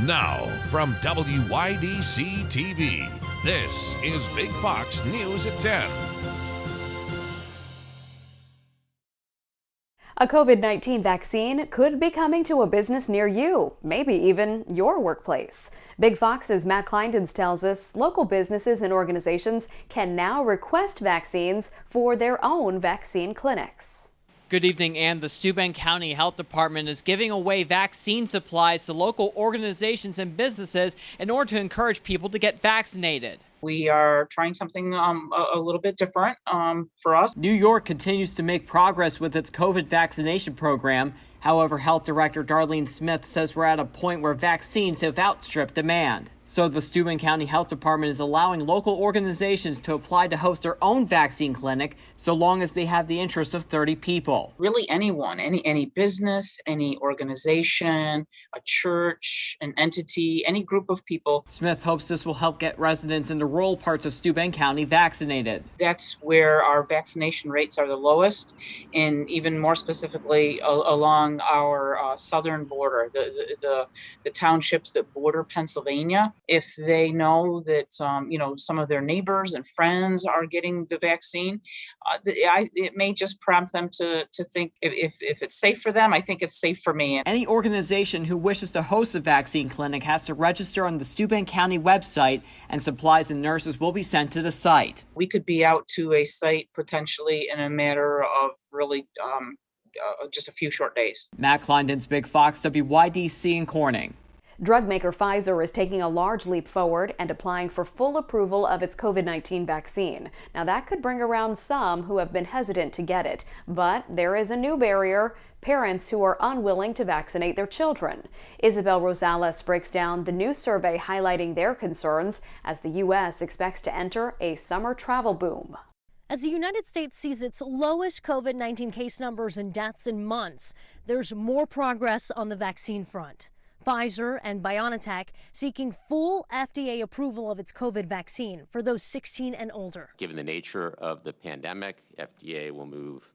Now, from WYDC TV, this is Big Fox News at 10. A COVID-19 vaccine could be coming to a business near you, maybe even your workplace. Big Fox's Matt Kleindens tells us local businesses and organizations can now request vaccines for their own vaccine clinics. Good evening, Ann. The Steuben County Health Department is giving away vaccine supplies to local organizations and businesses in order to encourage people to get vaccinated. We are trying something a little bit different for us. New York continues to make progress with its COVID vaccination program. However, Health Director Darlene Smith says we're at a point where vaccines have outstripped demand. So the Steuben County Health Department is allowing local organizations to apply to host their own vaccine clinic so long as they have the interest of 30 people. Really anyone, any business, any organization, a church, an entity, any group of people. Smith hopes this will help get residents in the rural parts of Steuben County vaccinated. That's where our vaccination rates are the lowest, and even more specifically along our southern border, the townships that border Pennsylvania. If they know that some of their neighbors and friends are getting the vaccine, it may just prompt them to think if it's safe for them, I think it's safe for me. Any organization who wishes to host a vaccine clinic has to register on the Steuben County website, and supplies and nurses will be sent to the site. We could be out to a site potentially in a matter of really just a few short days. Matt Kleindens, Big Fox, WYDC in Corning. Drug maker Pfizer is taking a large leap forward and applying for full approval of its COVID-19 vaccine. Now that could bring around some who have been hesitant to get it, but there is a new barrier: parents who are unwilling to vaccinate their children. Isabel Rosales breaks down the new survey highlighting their concerns as the U.S. expects to enter a summer travel boom. As the United States sees its lowest COVID-19 case numbers and deaths in months, there's more progress on the vaccine front. Pfizer and BioNTech seeking full FDA approval of its COVID vaccine for those 16 and older. Given the nature of the pandemic, FDA will move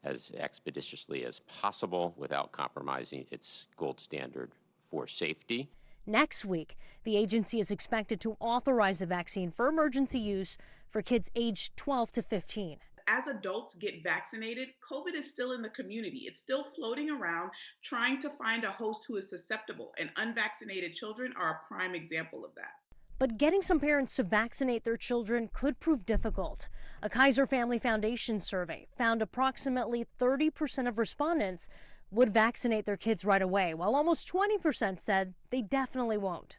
as expeditiously as possible without compromising its gold standard for safety. Next week, the agency is expected to authorize a vaccine for emergency use for kids aged 12 to 15. As adults get vaccinated, COVID is still in the community. It's still floating around, trying to find a host who is susceptible, and unvaccinated children are a prime example of that. But getting some parents to vaccinate their children could prove difficult. A Kaiser Family Foundation survey found approximately 30% of respondents would vaccinate their kids right away, while almost 20% said they definitely won't.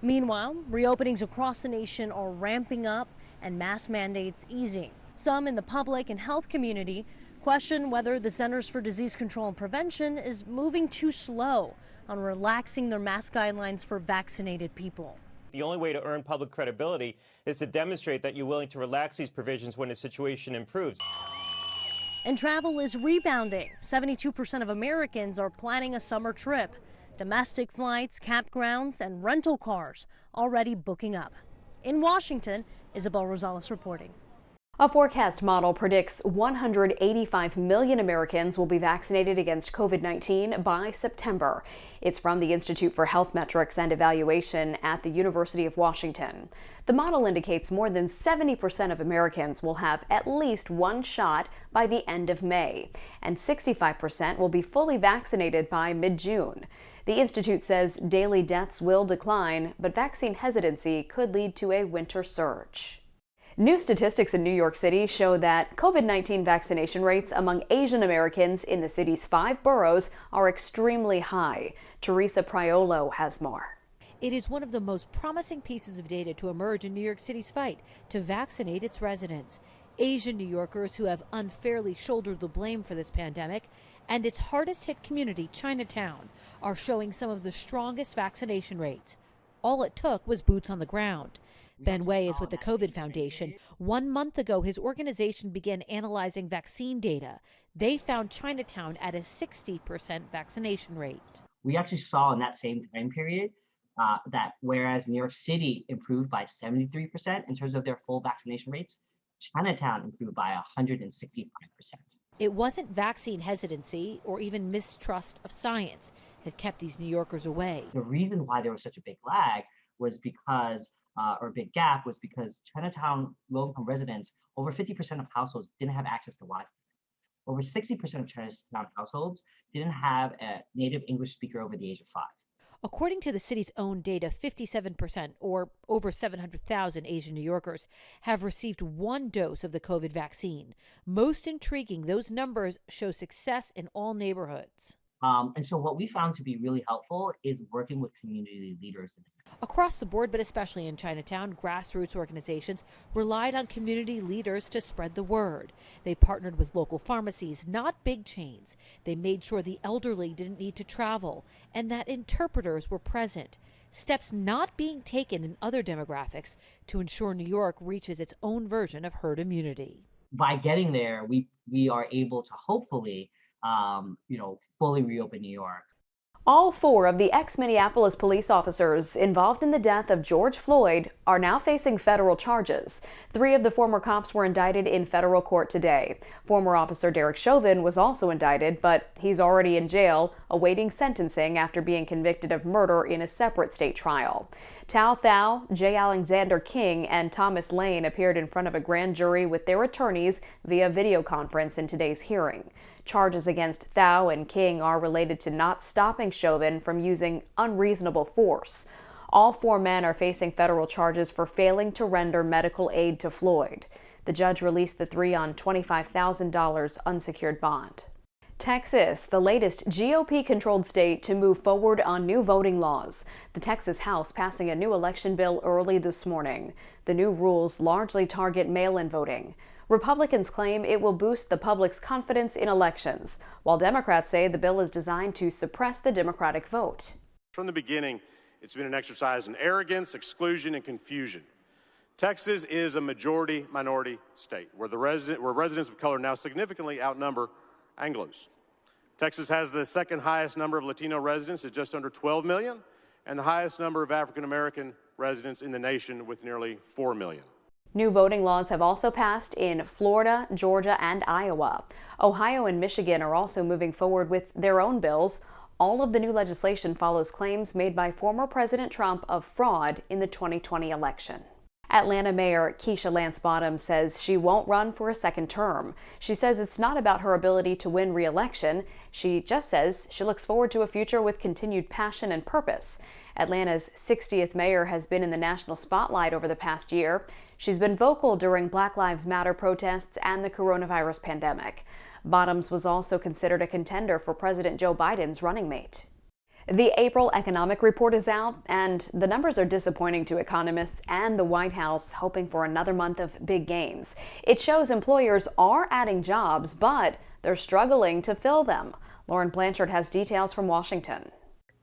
Meanwhile, reopenings across the nation are ramping up and mask mandates easing. Some in the public and health community question whether the Centers for Disease Control and Prevention is moving too slow on relaxing their mask guidelines for vaccinated people. The only way to earn public credibility is to demonstrate that you're willing to relax these provisions when the situation improves. And travel is rebounding. 72% of Americans are planning a summer trip. Domestic flights, campgrounds, and rental cars already booking up. In Washington, Isabel Rosales reporting. A forecast model predicts 185 million Americans will be vaccinated against COVID-19 by September. It's from the Institute for Health Metrics and Evaluation at the University of Washington. The model indicates more than 70% of Americans will have at least one shot by the end of May, and 65% will be fully vaccinated by mid-June. The Institute says daily deaths will decline, but vaccine hesitancy could lead to a winter surge. New statistics in New York City show that COVID-19 vaccination rates among Asian Americans in the city's 5 boroughs are extremely high. Teresa Priolo has more. It is one of the most promising pieces of data to emerge in New York City's fight to vaccinate its residents. Asian New Yorkers who have unfairly shouldered the blame for this pandemic and its hardest hit community, Chinatown, are showing some of the strongest vaccination rates. All it took was boots on the ground. Ben Way is with the COVID Foundation. 1 month ago, his organization began analyzing vaccine data. They found Chinatown at a 60% vaccination rate. We actually saw in that same time period that whereas New York City improved by 73% in terms of their full vaccination rates, Chinatown improved by 165%. It wasn't vaccine hesitancy or even mistrust of science. had kept these New Yorkers away. The reason why there was such a big lag was because, or a big gap, was because Chinatown low-income residents, over 50% of households didn't have access to Wi-Fi. Over 60% of Chinatown households didn't have a native English speaker over the age of 5. According to the city's own data, 57%, or over 700,000 Asian New Yorkers, have received one dose of the COVID vaccine. Most intriguing, those numbers show success in all neighborhoods. And so what we found to be really helpful is working with community leaders. Across the board, but especially in Chinatown, grassroots organizations relied on community leaders to spread the word. They partnered with local pharmacies, not big chains. They made sure the elderly didn't need to travel and that interpreters were present. Steps not being taken in other demographics to ensure New York reaches its own version of herd immunity. By getting there, we are able to hopefully fully reopen New York. All 4 of the ex-Minneapolis police officers involved in the death of George Floyd are now facing federal charges. 3 of the former cops were indicted in federal court today. Former officer Derek Chauvin was also indicted, but he's already in jail awaiting sentencing after being convicted of murder in a separate state trial. Tao Thao, J. Alexander King, and Thomas Lane appeared in front of a grand jury with their attorneys via video conference in today's hearing. Charges against Thao and King are related to not stopping Chauvin from using unreasonable force. All 4 men are facing federal charges for failing to render medical aid to Floyd. The judge released the 3 on $25,000 unsecured bond. Texas, the latest GOP-controlled state to move forward on new voting laws. The Texas House passing a new election bill early this morning. The new rules largely target mail-in voting. Republicans claim it will boost the public's confidence in elections, while Democrats say the bill is designed to suppress the Democratic vote. From the beginning, it's been an exercise in arrogance, exclusion, and confusion. Texas is a majority-minority state where residents of color now significantly outnumber Anglos. Texas has the second highest number of Latino residents at just under 12 million, and the highest number of African-American residents in the nation with nearly 4 million. New voting laws have also passed in Florida, Georgia, and Iowa. Ohio and Michigan are also moving forward with their own bills. All of the new legislation follows claims made by former President Trump of fraud in the 2020 election. Atlanta Mayor Keisha Lance Bottoms says she won't run for a second term. She says it's not about her ability to win re-election. She just says she looks forward to a future with continued passion and purpose. Atlanta's 60th mayor has been in the national spotlight over the past year. She's been vocal during Black Lives Matter protests and the coronavirus pandemic. Bottoms was also considered a contender for President Joe Biden's running mate. The April economic report is out, and the numbers are disappointing to economists and the White House, hoping for another month of big gains. It shows employers are adding jobs, but they're struggling to fill them. Lauren Blanchard has details from Washington.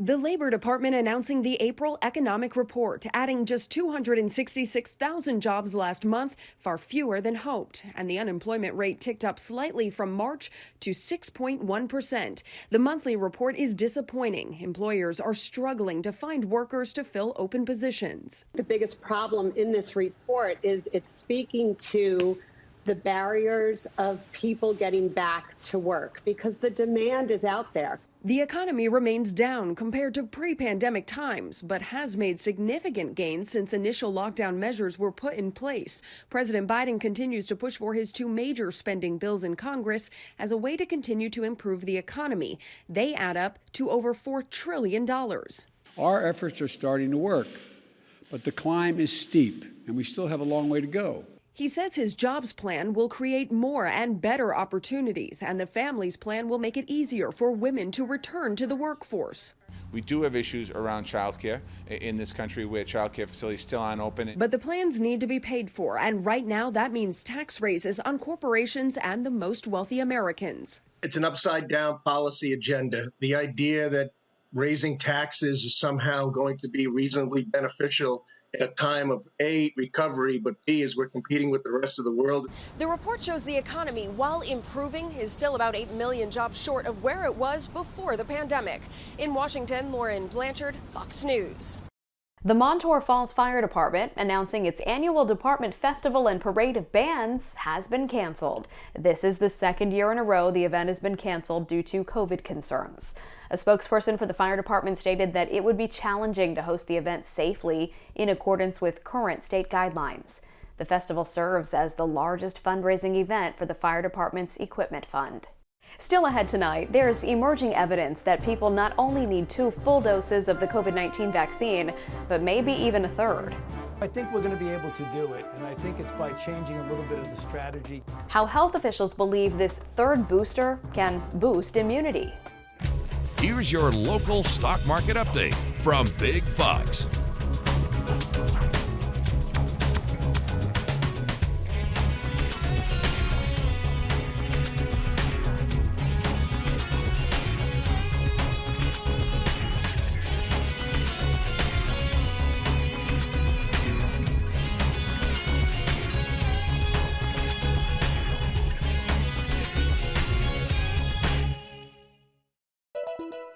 The Labor Department announcing the April economic report, adding just 266,000 jobs last month, far fewer than hoped. And the unemployment rate ticked up slightly from March to 6.1%. The monthly report is disappointing. Employers are struggling to find workers to fill open positions. The biggest problem in this report is it's speaking to the barriers of people getting back to work because the demand is out there. The economy remains down compared to pre-pandemic times, but has made significant gains since initial lockdown measures were put in place. President Biden continues to push for his 2 major spending bills in Congress as a way to continue to improve the economy. They add up to over $4 trillion. Our efforts are starting to work, but the climb is steep, and we still have a long way to go. He says his jobs plan will create more and better opportunities, and the family's plan will make it easier for women to return to the workforce. We do have issues around childcare in this country where childcare facilities still aren't open. But the plans need to be paid for, and right now that means tax raises on corporations and the most wealthy Americans. It's an upside-down policy agenda. The idea that raising taxes is somehow going to be reasonably beneficial at a time of A, recovery, but B, as we're competing with the rest of the world. The report shows the economy, while improving, is still about 8 million jobs short of where it was before the pandemic. In Washington, Lauren Blanchard, Fox News. The Montour Falls Fire Department announcing its annual department festival and parade of bands has been canceled. This is the second year in a row the event has been canceled due to COVID concerns. A spokesperson for the fire department stated that it would be challenging to host the event safely in accordance with current state guidelines. The festival serves as the largest fundraising event for the fire department's equipment fund. Still ahead tonight, there's emerging evidence that people not only need 2 full doses of the COVID-19 vaccine, but maybe even a third. I think we're going to be able to do it, and I think it's by changing a little bit of the strategy. How health officials believe this third booster can boost immunity. Here's your local stock market update from Big Fox.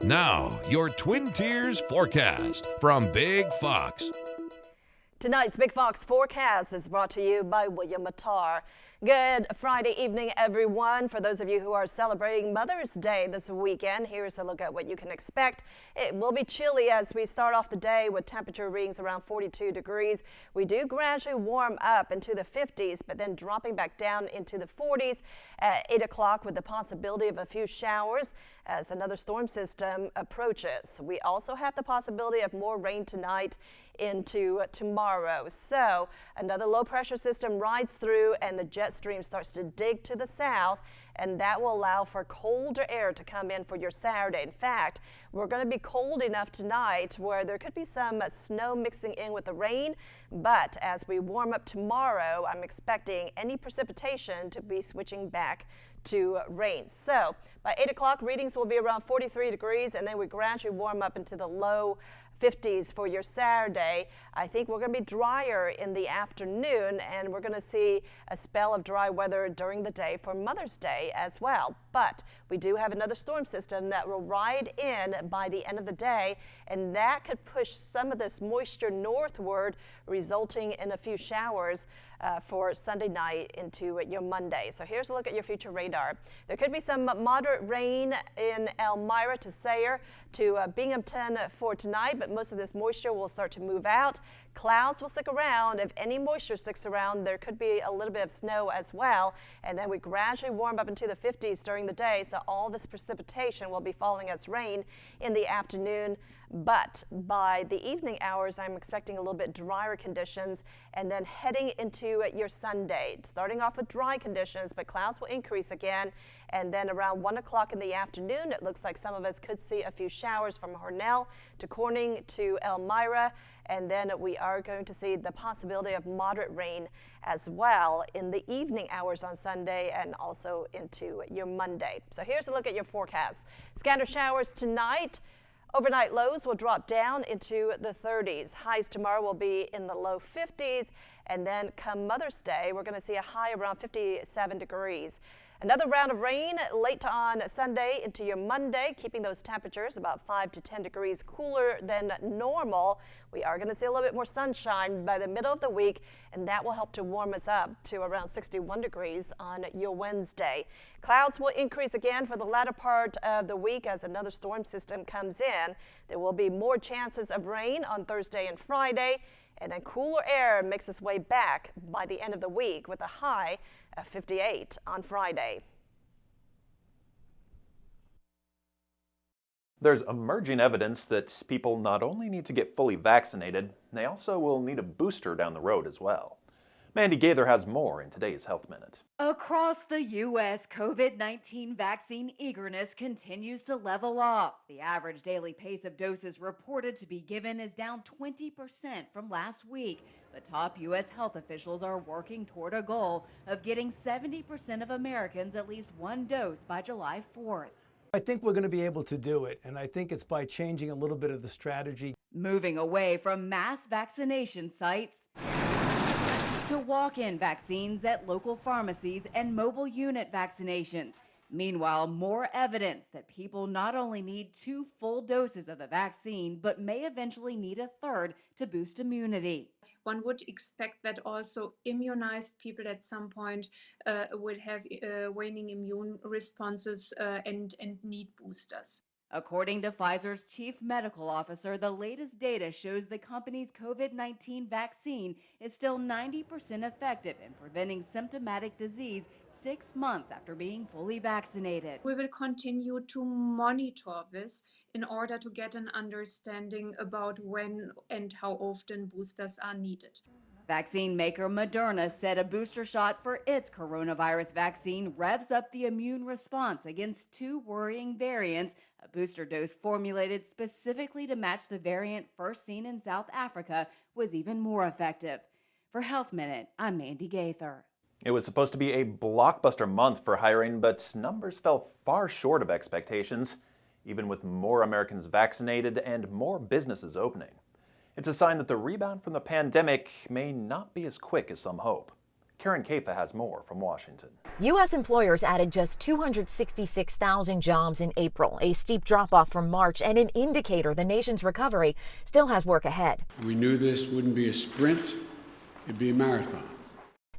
Now, your Twin Tiers forecast from Big Fox. Tonight's Big Fox forecast is brought to you by William Mattar. Good Friday evening, everyone. For those of you who are celebrating Mother's Day this weekend, here's a look at what you can expect. It will be chilly as we start off the day with temperature readings around 42 degrees. We do gradually warm up into the 50s, but then dropping back down into the 40s at 8 o'clock with the possibility of a few showers as another storm system approaches. We also have the possibility of more rain tonight into tomorrow. So another low pressure system rides through and the jet stream starts to dig to the south, and that will allow for colder air to come in for your Saturday. In fact, we're going to be cold enough tonight where there could be some snow mixing in with the rain, but as we warm up tomorrow, I'm expecting any precipitation to be switching back to rain. So by 8 o'clock, readings will be around 43 degrees, and then we gradually warm up into the low 50s for your Saturday. I think we're going to be drier in the afternoon, and we're going to see a spell of dry weather during the day for Mother's Day as well. But we do have another storm system that will ride in by the end of the day, and that could push some of this moisture northward, resulting in a few showers for Sunday night into your Monday. So here's a look at your future radar. There could be some moderate rain in Elmira to Sayre to Binghamton for tonight, but most of this moisture will start to move out. Clouds will stick around. If any moisture sticks around, there could be a little bit of snow as well. And then we gradually warm up into the 50s during the day, so all this precipitation will be falling as rain in the afternoon. But by the evening hours, I'm expecting a little bit drier conditions, and then heading into your Sunday, starting off with dry conditions, but clouds will increase again. And then around 1 o'clock in the afternoon, it looks like some of us could see a few showers from Hornell to Corning to Elmira. And then we are going to see the possibility of moderate rain as well in the evening hours on Sunday and also into your Monday. So here's a look at your forecast. Scattered showers tonight. Overnight lows will drop down into the 30s. Highs tomorrow will be in the low 50s. And then come Mother's Day, we're going to see a high around 57 degrees. Another round of rain late on Sunday into your Monday, keeping those temperatures about 5 to 10 degrees cooler than normal. We are going to see a little bit more sunshine by the middle of the week, and that will help to warm us up to around 61 degrees on your Wednesday. Clouds will increase again for the latter part of the week as another storm system comes in. There will be more chances of rain on Thursday and Friday. And then cooler air makes its way back by the end of the week with a high of 58 on Friday. There's emerging evidence that people not only need to get fully vaccinated, they also will need a booster down the road as well. Mandy Gaither has more in today's Health Minute. Across the U.S., COVID-19 vaccine eagerness continues to level off. The average daily pace of doses reported to be given is down 20% from last week. But top U.S. health officials are working toward a goal of getting 70% of Americans at least one dose by July 4th. I think we're going to be able to do it, and I think it's by changing a little bit of the strategy. Moving away from mass vaccination sites to walk-in vaccines at local pharmacies and mobile unit vaccinations. Meanwhile, more evidence that people not only need 2 full doses of the vaccine, but may eventually need a third to boost immunity. One would expect that also immunized people at some point would have waning immune responses and need boosters. According to Pfizer's chief medical officer, the latest data shows the company's COVID-19 vaccine is still 90% effective in preventing symptomatic disease 6 months after being fully vaccinated. We will continue to monitor this in order to get an understanding about when and how often boosters are needed. Vaccine maker Moderna said a booster shot for its coronavirus vaccine revs up the immune response against 2 worrying variants. A booster dose formulated specifically to match the variant first seen in South Africa was even more effective. For Health Minute, I'm Mandy Gaither. It was supposed to be a blockbuster month for hiring, but numbers fell far short of expectations, even with more Americans vaccinated and more businesses opening. It's a sign that the rebound from the pandemic may not be as quick as some hope. Karen Kaifa has more from Washington. U.S. employers added just 266,000 jobs in April, a steep drop-off from March and an indicator the nation's recovery still has work ahead. We knew this wouldn't be a sprint, it'd be a marathon.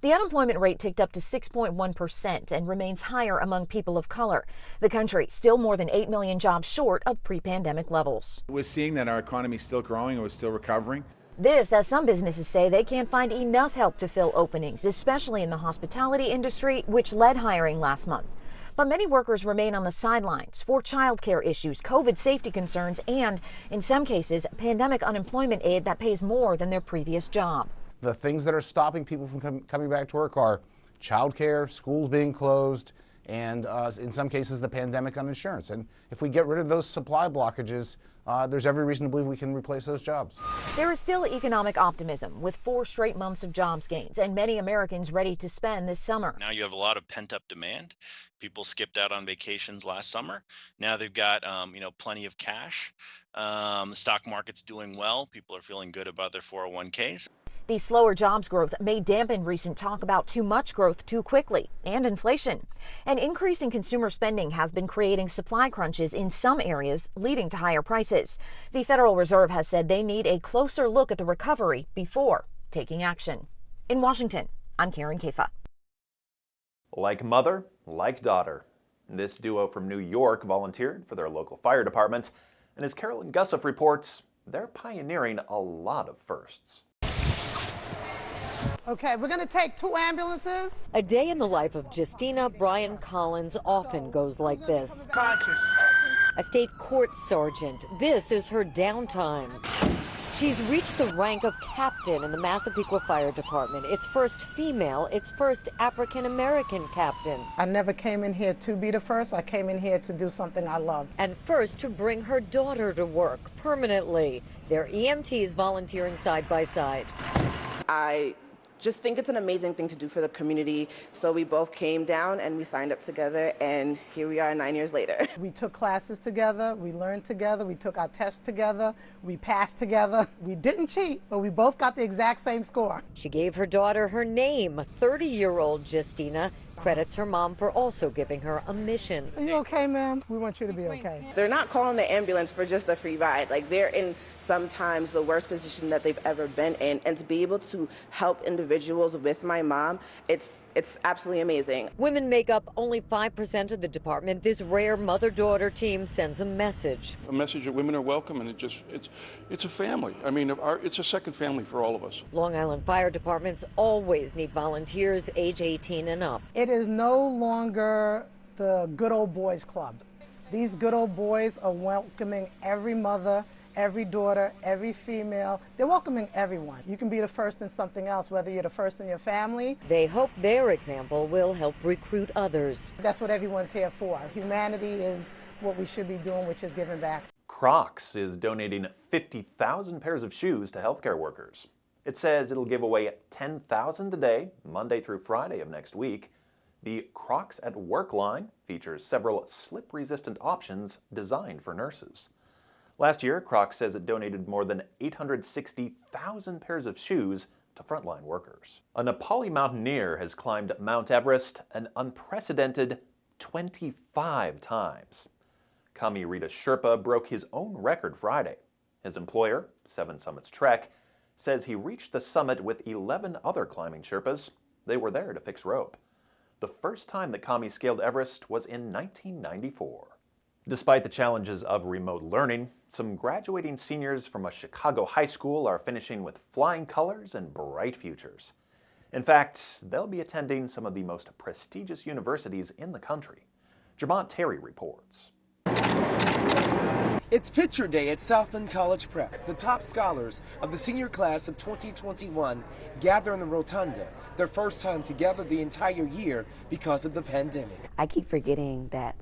The unemployment rate ticked up to 6.1% and remains higher among people of color. The country still more than 8 million jobs short of pre-pandemic levels. We're seeing that our economy is still growing and we're still recovering. This, as some businesses say they can't find enough help to fill openings, especially in the hospitality industry, which led hiring last month. But many workers remain on the sidelines for childcare issues, COVID safety concerns, and, in some cases, pandemic unemployment aid that pays more than their previous job. The things that are stopping people from coming back to work are childcare, schools being closed, and in some cases the pandemic on insurance. And if we get rid of those supply blockages, there's every reason to believe we can replace those jobs. There is still economic optimism with 4 straight months of jobs gains and many Americans ready to spend this summer. Now you have a lot of pent-up demand. People skipped out on vacations last summer. Now they've got plenty of cash. The stock market's doing well. People are feeling good about their 401ks. The slower jobs growth may dampen recent talk about too much growth too quickly and inflation. An increase in consumer spending has been creating supply crunches in some areas, leading to higher prices. The Federal Reserve has said they need a closer look at the recovery before taking action. In Washington, I'm Karen Kaifa. Like mother, like daughter. This duo from New York volunteered for their local fire department, and as Carolyn Gussoff reports, they're pioneering a lot of firsts. Okay, we're going to take 2 ambulances. A day in the life of Justina Bryan Collins often goes like this. A state court sergeant, this is her downtime. She's reached the rank of captain in the Massapequa Fire Department. Its first female, its first African-American captain. I never came in here to be the first. I came in here to do something I love. And first to bring her daughter to work permanently. They're EMTs volunteering side by side. I just think it's an amazing thing to do for the community. So we both came down and we signed up together, and here we are 9 years later. We took classes together, we learned together, we took our tests together, we passed together. We didn't cheat, but we both got the exact same score. She gave her daughter her name. 30-year-old Justina credits her mom for also giving her a mission. Are you okay, ma'am? We want you to be okay. They're not calling the ambulance for just a free ride. Like, they're in sometimes the worst position that they've ever been in, and to be able to help individuals with my mom, it's absolutely amazing. Women make up only 5% of the department. This rare mother-daughter team sends a message. A message that women are welcome, and it's a family. I mean, it's a second family for all of us. Long Island fire departments always need volunteers age 18 and up. It is no longer the good old boys club. These good old boys are welcoming every mother, every daughter, every female. They're welcoming everyone. You can be the first in something else, whether you're the first in your family. They hope their example will help recruit others. That's what everyone's here for. Humanity is what we should be doing, which is giving back. Crocs is donating 50,000 pairs of shoes to healthcare workers. It says it'll give away 10,000 a day, Monday through Friday of next week. The Crocs at Work line features several slip-resistant options designed for nurses. Last year, Crocs says it donated more than 860,000 pairs of shoes to frontline workers. A Nepali mountaineer has climbed Mount Everest an unprecedented 25 times. Kami Rita Sherpa broke his own record Friday. His employer, Seven Summits Trek, says he reached the summit with 11 other climbing Sherpas. They were there to fix rope. The first time that Kami scaled Everest was in 1994. Despite the challenges of remote learning, some graduating seniors from a Chicago high school are finishing with flying colors and bright futures. In fact, they'll be attending some of the most prestigious universities in the country. Jamont Terry reports. It's picture day at Southland College Prep. The top scholars of the senior class of 2021 gather in the rotunda, their first time together the entire year because of the pandemic. I keep forgetting that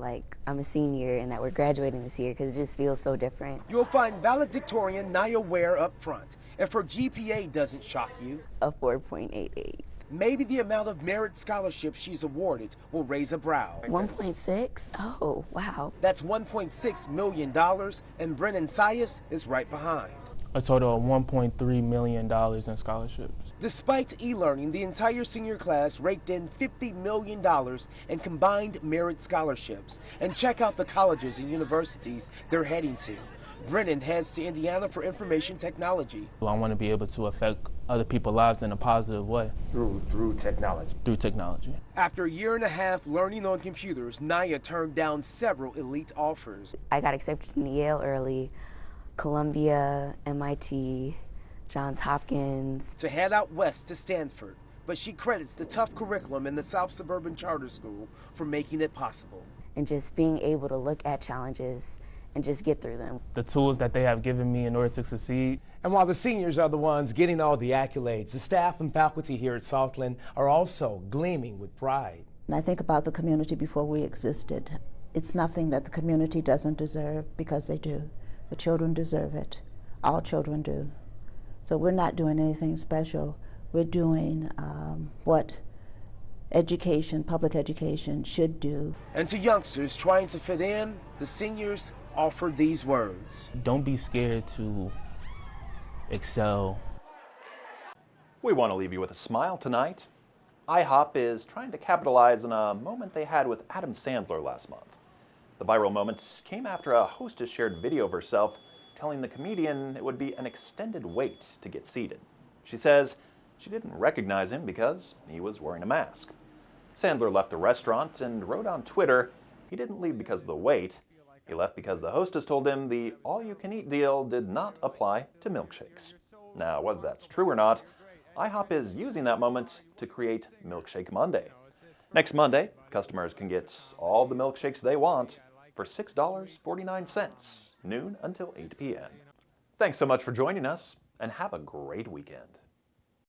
I'm a senior and that we're graduating this year because it just feels so different. You'll find valedictorian Naya Ware up front. If her GPA doesn't shock you, a 4.88. Maybe the amount of merit scholarships she's awarded will raise a brow. 1.6? Oh, wow. That's $1.6 million, and Brennan Sias is right behind. A total of $1.3 million in scholarships. Despite e-learning, the entire senior class raked in $50 million in combined merit scholarships. And check out the colleges and universities they're heading to. Brennan heads to Indiana for information technology. I want to be able to affect other people's lives in a positive way. Through technology. Through technology. After a year and a half learning on computers, Naya turned down several elite offers. I got accepted to Yale early, Columbia, MIT, Johns Hopkins. To head out west to Stanford, but she credits the tough curriculum in the South Suburban Charter School for making it possible. And just being able to look at challenges and just get through them. The tools that they have given me in order to succeed. And while the seniors are the ones getting all the accolades, the staff and faculty here at Southland are also gleaming with pride. And I think about the community before we existed. It's nothing that the community doesn't deserve, because they do. The children deserve it. All children do. So we're not doing anything special. We're doing what education, public education, should do. And to youngsters trying to fit in, the seniors offer these words. Don't be scared to excel. We want to leave you with a smile tonight. IHOP is trying to capitalize on a moment they had with Adam Sandler last month. The viral moment came after a hostess shared video of herself telling the comedian it would be an extended wait to get seated. She says she didn't recognize him because he was wearing a mask. Sandler left the restaurant and wrote on Twitter he didn't leave because of the wait. He left because the hostess told him the all-you-can-eat deal did not apply to milkshakes. Now, whether that's true or not, IHOP is using that moment to create Milkshake Monday. Next Monday, customers can get all the milkshakes they want for $6.49, noon until 8 p.m. Thanks so much for joining us, and have a great weekend.